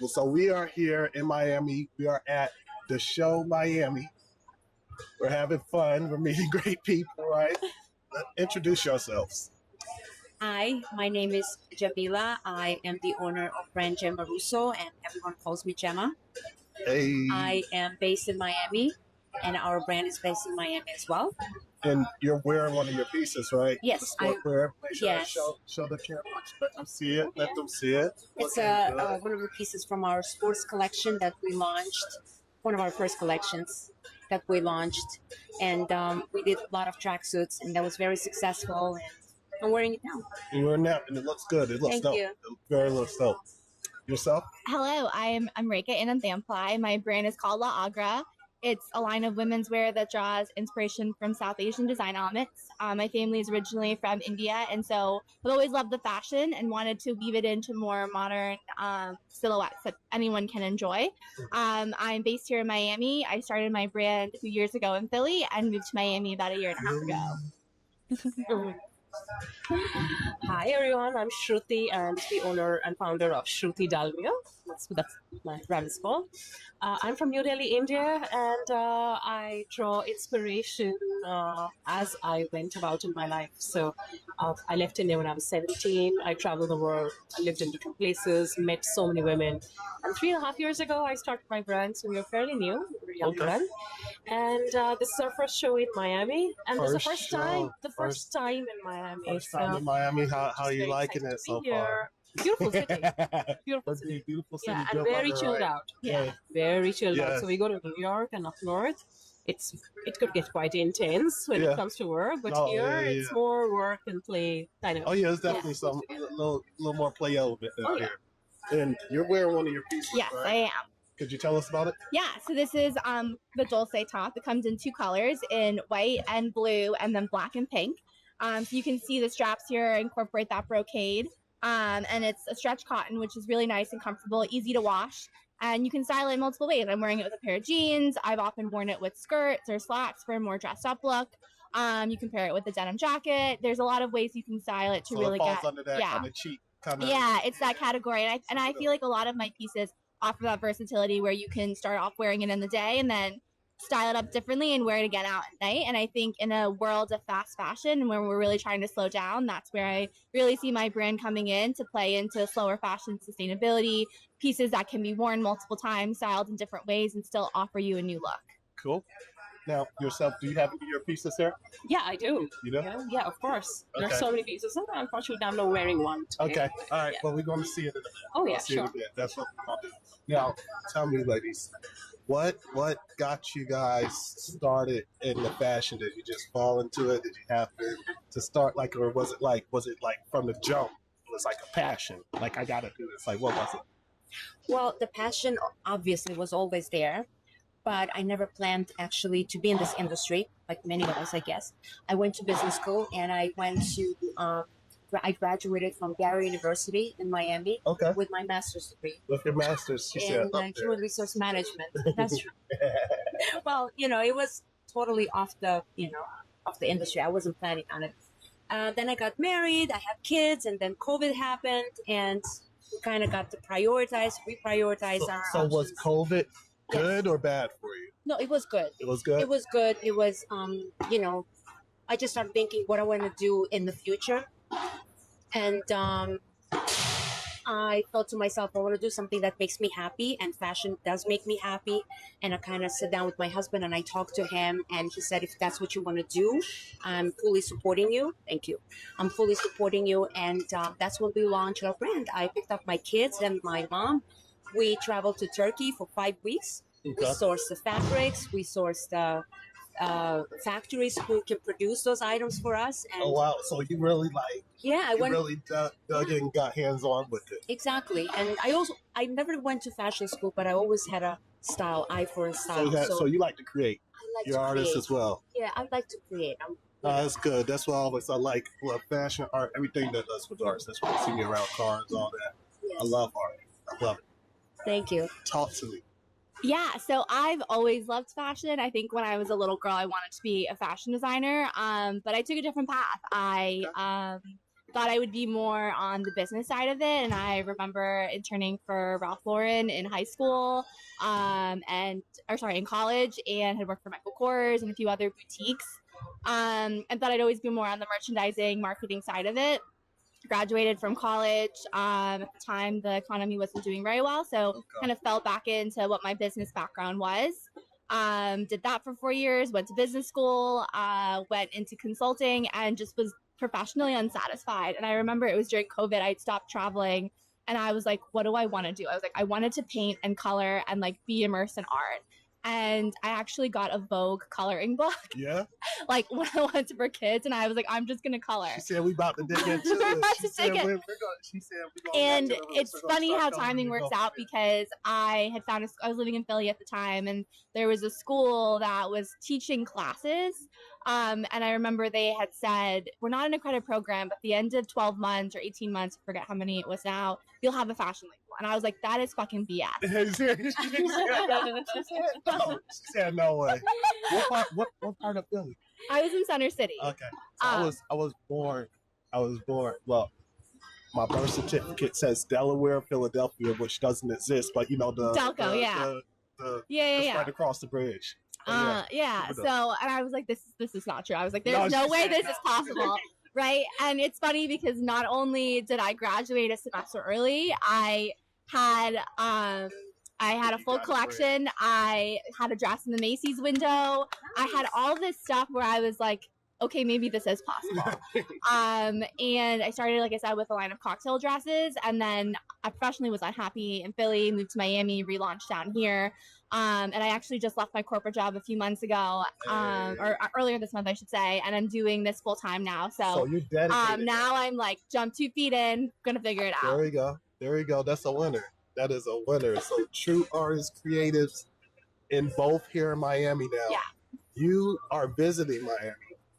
So we are here in Miami. We are at the show Miami. We're having fun. We're meeting great people, right? Introduce yourselves. Hi, my name is Jamila. I am the owner of brand Jemma Russo, and everyone calls me Jemma. Hey. I am based in Miami, and our brand is based in Miami as well. And you're wearing one of your pieces, right? Yes, the sportswear. Make sure yes. show the camera. Let them see it. Let them see it. It's one of the pieces from our sports collection that we launched. One of our first collections that we launched, and we did a lot of tracksuits, and that was very successful. And I'm wearing it now. You're wearing that, and it looks good. It looks dope. You. It very looks dope. Yourself? Hello, I'm Rekha in Thampli. My brand is called La Agra. It's a line of women's wear that draws inspiration from South Asian design elements. My family is originally from India, and so I've always loved the fashion and wanted to weave it into more modern silhouettes that anyone can enjoy. I'm based here in Miami. I started my brand a few years ago in Philly and moved to Miami about a year and a half ago. Hi everyone, I'm Sruti and the owner and founder of Sruti Dalmia. That's my brand is called. I'm from New Delhi, India, and I draw inspiration as I went about in my life. So I left India when I was 17. I traveled the world. I lived in different places, met so many women. And 3.5 years ago, I started my brand. So we are fairly new, we're a young brand. And this is our first show in Miami. And this is the first time in Miami. First time in Miami. How are you liking it so far? Beautiful city. Beautiful city. Beautiful city. Yeah, and very chilled out. Yeah. Very chilled out. So we go to New York and up north. It could get quite intense when it comes to work, but it's more work and play kind of. Oh yeah, it's definitely some a little more play element out here. And you're wearing one of your pieces. Yes, right? I am. Could you tell us about it? Yeah, so this is the Dulce top. It comes in 2 colors, in white and blue, and then black and pink. So you can see the straps here incorporate that brocade. And it's a stretch cotton, which is really nice and comfortable, easy to wash. And you can style it in multiple ways. I'm wearing it with a pair of jeans. I've often worn it with skirts or slacks for a more dressed up look. You can pair it with a denim jacket. There's a lot of ways you can style it to really it falls under that kind of cheap kind of. Yeah, it's that category. And I feel like a lot of my pieces offer that versatility where you can start off wearing it in the day and then style it up differently and wear it again out at night. And I think in a world of fast fashion and where we're really trying to slow down, that's where I really see my brand coming in to play into slower fashion sustainability, pieces that can be worn multiple times, styled in different ways, and still offer you a new look. Cool. Now, yourself, do you have your pieces there? Yeah, I do. You do? Yeah, of course. Okay. There's so many pieces. Unfortunately, I'm not wearing one today. Okay. All right. Well, we're going to see it in a minute. Oh, yeah, sure. That's what we're going to do. Now, tell me, ladies, what got you guys started in the fashion? Did you just fall into it? Did you have to start or was it like from the jump? It was like a passion. Like, I got to do this. Like, what was it? Well, the passion obviously was always there, but I never planned actually to be in this industry, like many of us, I guess. I went to business school and I went to, I graduated from Barry University in Miami with my master's degree. With your master's, in human resource management. That's true. Well, it was totally off the industry. I wasn't planning on it. Then I got married, I had kids, and then COVID happened, and we kind of got to reprioritize our So options. was COVID good or bad for you? No, it was good. It was good? It was good. It was, I just started thinking what I want to do in the future. And I thought to myself, I want to do something that makes me happy, and fashion does make me happy. And I kind of sat down with my husband and I talked to him, and he said, if that's what you want to do, I'm fully supporting you. Thank you. I'm fully supporting you. And that's when we launched our brand. I picked up my kids and my mom. We traveled to Turkey for 5 weeks. We sourced the fabrics. We sourced the factories who can produce those items for us. And oh wow! So you really really dug in and got hands on with it. Exactly. And I never went to fashion school, but I always had a eye for a style. So you like to create. You're an artist as well. Yeah, I like to create. That's good. That's why I like fashion, art, everything that does with arts. That's why you see me around cars, all that. Yes. I love art. I love it. Thank you. Talk to me. Yeah, so I've always loved fashion. I think when I was a little girl, I wanted to be a fashion designer, but I took a different path. I thought I would be more on the business side of it. And I remember interning for Ralph Lauren in high school, in college, and had worked for Michael Kors and a few other boutiques. And thought I'd always be more on the merchandising, marketing side of it. Graduated from college. At the time, the economy wasn't doing very well, so kind of fell back into what my business background was. Did that for 4 years, went to business school, went into consulting, and just was professionally unsatisfied. And I remember it was during COVID, I'd stopped traveling, and I was like, what do I want to do? I was like, I wanted to paint and color and like be immersed in art. And I actually got a Vogue coloring book. Yeah. Like when I went for kids, and I was like, I'm just gonna color. She said we about to dig into it. She said we're going. And it's funny how timing works out, because I had found I was living in Philly at the time, and there was a school that was teaching classes. And I remember they had said, we're not an accredited program, but at the end of 12 months or 18 months, I forget how many it was now, you'll have a fashion label. And I was like, that is fucking BS. She said no way. What part of Philly? I was in Center City. Okay. So I was born. Well, my birth certificate says Delaware, Philadelphia, which doesn't exist, but you know the Delco, it's right across the bridge. So, and I was like, this is not true. I was like, there's no way this is possible. Right. And it's funny because not only did I graduate a semester early, I had a full collection. I had a dress in the Macy's window. I had all this stuff where I was like, okay, maybe this is possible. And I started, like I said, with a line of cocktail dresses. And then I professionally was unhappy in Philly, moved to Miami, relaunched down here. And I actually just left my corporate job a few months ago, or earlier this month, I should say. And I'm doing this full time now. So you're dedicated. Now I'm like, jump 2 feet in, gonna figure it out. There we go. That's a winner. That is a winner. So true artists, creatives in both here in Miami now. Yeah. You are visiting Miami.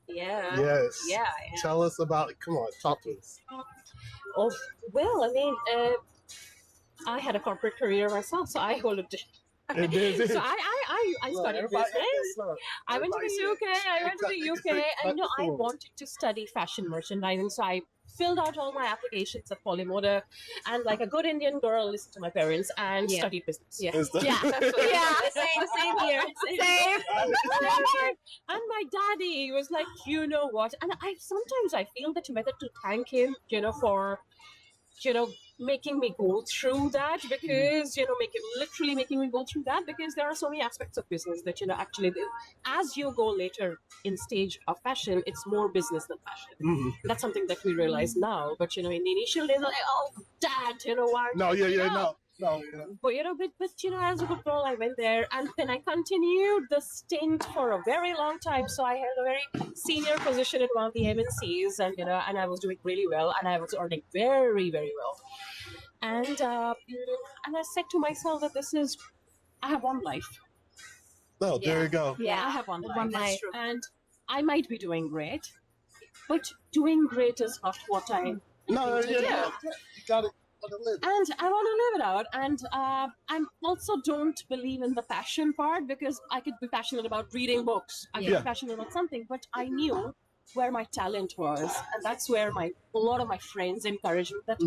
Yeah. Yes. Yeah. Tell us about it. Come on, talk to us. Oh, well, I mean, I had a corporate career myself, so I hold a so I studied business. I went to the UK. And I wanted to study fashion merchandising, so I filled out all my applications at Polymoda, and like a good Indian girl, listened to my parents and studied business. Same here. Same. And my daddy was like, you know what? And sometimes I feel that method to thank him, for, making me go through that, because, literally making me go through that, because there are so many aspects of business that, actually, as you go later in stage of fashion, it's more business than fashion. Mm-hmm. That's something that we realize now. But, in the initial days, like, oh, Dad, why? No. But, as a good girl, I went there, and then I continued the stint for a very long time. So I held a very senior position in one of the MNCs, and, and I was doing really well, and I was earning very, very well. And I said to myself that I have one life. Oh, there you go. Yeah, I have one life. That's true. And I might be doing great, but doing great is not what I You got it. And I want to live it out. And I also don't believe in the passion part, because I could be passionate about reading books. I could be passionate about something, but I knew where my talent was. And that's where a lot of my friends encouraged me that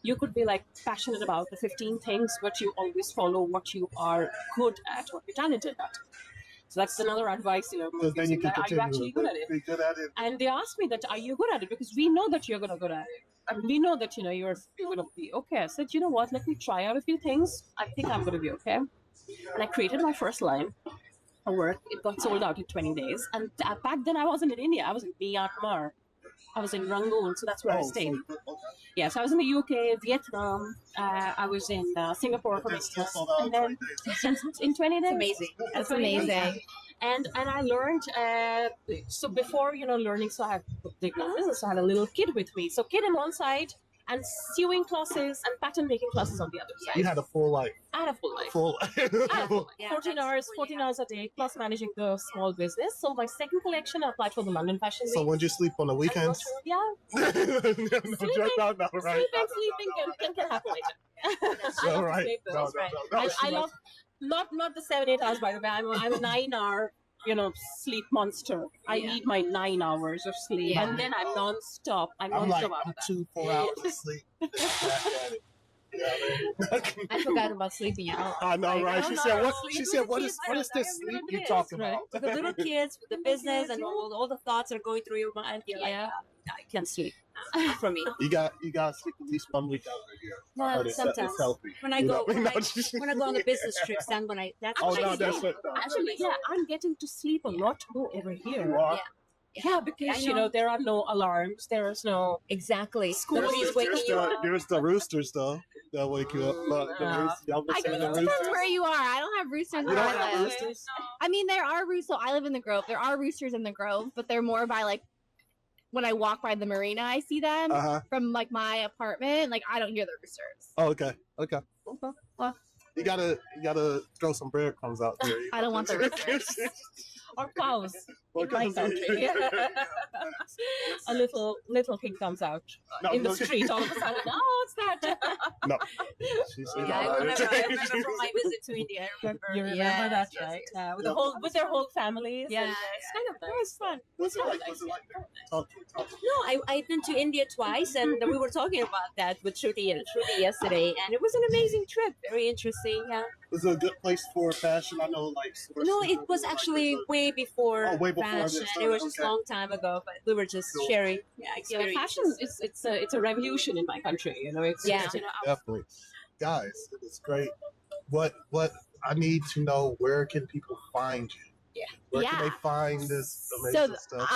you could be like passionate about the 15 things, but you always follow what you are good at, what you're talented at. So that's another advice, Because then you can are you actually good at it? Be good at it. And they asked me that, are you good at it? Because we know that you're good at it. And we know that, you're going to be okay. I said, you know what, let me try out a few things. I think I'm going to be okay. And I created my first line of work. It got sold out in 20 days. And back then I wasn't in India. I was in Myanmar. I was in Rangoon, so that's where I stayed. Yeah, so I was in the UK, Vietnam. I was in Singapore for business. And then in 20 days. amazing. That's 20 days. amazing. And I learned, so before, learning, so I had the business, so I had a little kid with me. So kid on one side, and sewing classes and pattern making classes on the other side. You had a full life. I had a full life. I had a full life. Yeah, 14 hours a day, plus managing the small business. So my second collection, I applied for the London Fashion Week. So when you sleep on the weekends? Yeah. No, Sleeping can happen later. All right. I love, not the 7-8 hours, by the way. I'm a 9-hour sleep monster. I need my 9 hours of sleep, Yeah. and then I'm non-stop. I'm I'm like non-stop after that. 2-4 hours of sleep. Back at it. I forgot about sleeping out. I know, Like, right? no, She no, said, no, "What?" sleep She with said, the "What kids. is what is this sleep you talking Right. about?" With the little kids, with the business, and all the thoughts are going through your mind. You're like, Yeah. I can't sleep. Not for me. You got to sleep at least 1 week out of the year. No, Heard it's sometimes healthy. when I You go know? when No, I, when I go on the business trips, that's Oh when no, I that's sleep. what. Actually, yeah, I'm getting to sleep a lot more every You year. are. Yeah, because I know. there are no alarms. There is no. Exactly. School Nobody's is waking you up. There's the roosters though. They'll wake you up. Look, the roosters. Y'all been I seeing guess the it depends roosters? where you are. I don't have roosters You where don't I have live. roosters? I mean, there are roosters. I live in the Grove. There are roosters in the Grove, but they're more by like when I walk by the marina, I see them from like my apartment. Like I don't hear the roosters. Oh, okay. Well, you gotta throw some breadcrumbs out there. I don't want the roosters. Or cows. Well, In my country. A little pig comes out No, in the look- street all of a sudden. Oh, it's that. No. She said, Yeah, I remember from my visit to India. I remember. You remember Yes, that, yes, right? yes. With their whole families. Yeah, and, it's kind of it was fun. What's it like? What's it like there? Talk to me. No, I've been to India twice, and we were talking about that with Shruti yesterday, and it was an amazing trip. Very interesting. Is it a good place for fashion? I know, like. No, it was actually way before Oh, way before fashion. this. It was just a Okay. long time ago, but we were just sharing experiences. Fashion is it's a revolution in my country. It's Yeah. just, Definitely, guys. It was great. What I need to know? Where can people find you? Yeah. Where can Yeah. they find this So amazing stuff?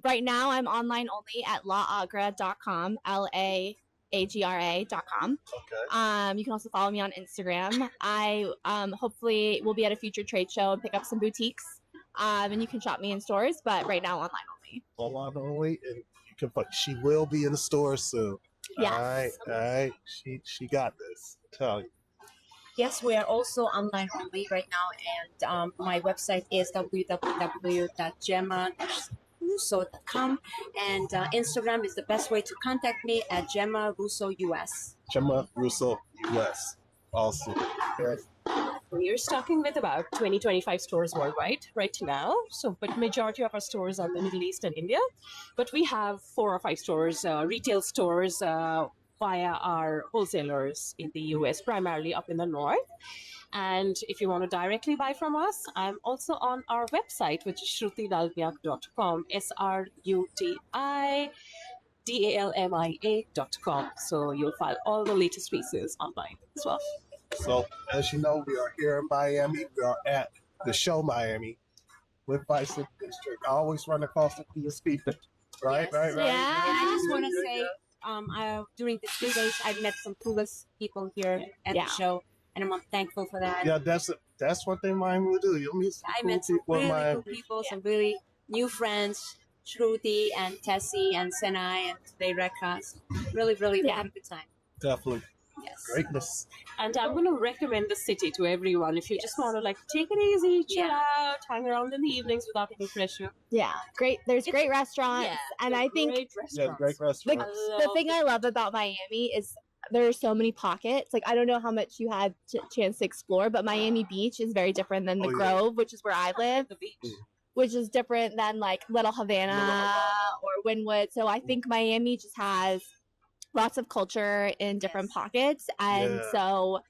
right now I'm online only at laagra.com, LAAGRA.com. Okay. You can also follow me on Instagram. I hopefully will be at a future trade show and pick up some boutiques. And you can shop me in stores, but right now online only. Online only, and you can. She will be in the store soon. Yes. All right. She got this. Tell you. Yes, we are also online only right now, and my website is www.jemma.russo.com, and Instagram is the best way to contact me at Jemma Russo US. Jemma Russo, US. Awesome. we're stocking with about 20-25 stores worldwide right now. So, but majority of our stores are in the Middle East and India. But we have 4 or 5 stores, retail stores via our wholesalers in the US, primarily up in the north. And if you want to directly buy from us, I'm also on our website, which is shrutidalmia.com, SRUTIDALMIA.com. So you'll find all the latest pieces online as well. So, as you know, we are here in Miami. We are at the show Miami with Bison District. I always run across the coolest people. Right, Yes. right, right. Yeah. And I just want to say, during these 3 days, I've met some coolest people here at Yeah. the show, and I'm thankful for that. Yeah, that's one thing Miami will do. You'll meet some I cool met some people in really Miami. cool people, some really new friends, Shruti and Tessie and Senai and today Rekha. So really, really Yeah. had a good time. Definitely. Yes. Greatness. And I'm going to recommend the city to everyone if you just want to take it easy, chill Yeah. out, hang around in the evenings without any pressure. Yeah, great. There's great restaurants, yeah, and I think Great Yeah, restaurants. great restaurants. the thing I love about Miami is there are so many pockets. Like I don't know how much you had chance to explore, but Miami Beach is very different than the Oh, yeah. Grove, which is where I live, The beach. which is different than like Little Havana Little Havana. or Wynwood. So I think Miami just has lots of culture in different Yes. pockets, and Yeah. so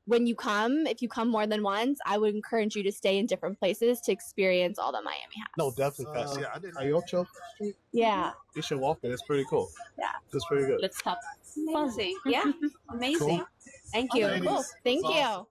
when you come, if you come more than once, I would encourage you to stay in different places to experience all that Miami has. No, definitely. Yeah, I didn't. Ayocho Street. Yeah. You should walk it. It's pretty cool. Yeah. It's pretty good. Let's have fun. Amazing. Yeah. Amazing. Cool. Thank you. Ladies, Cool. Thank it's you. awesome.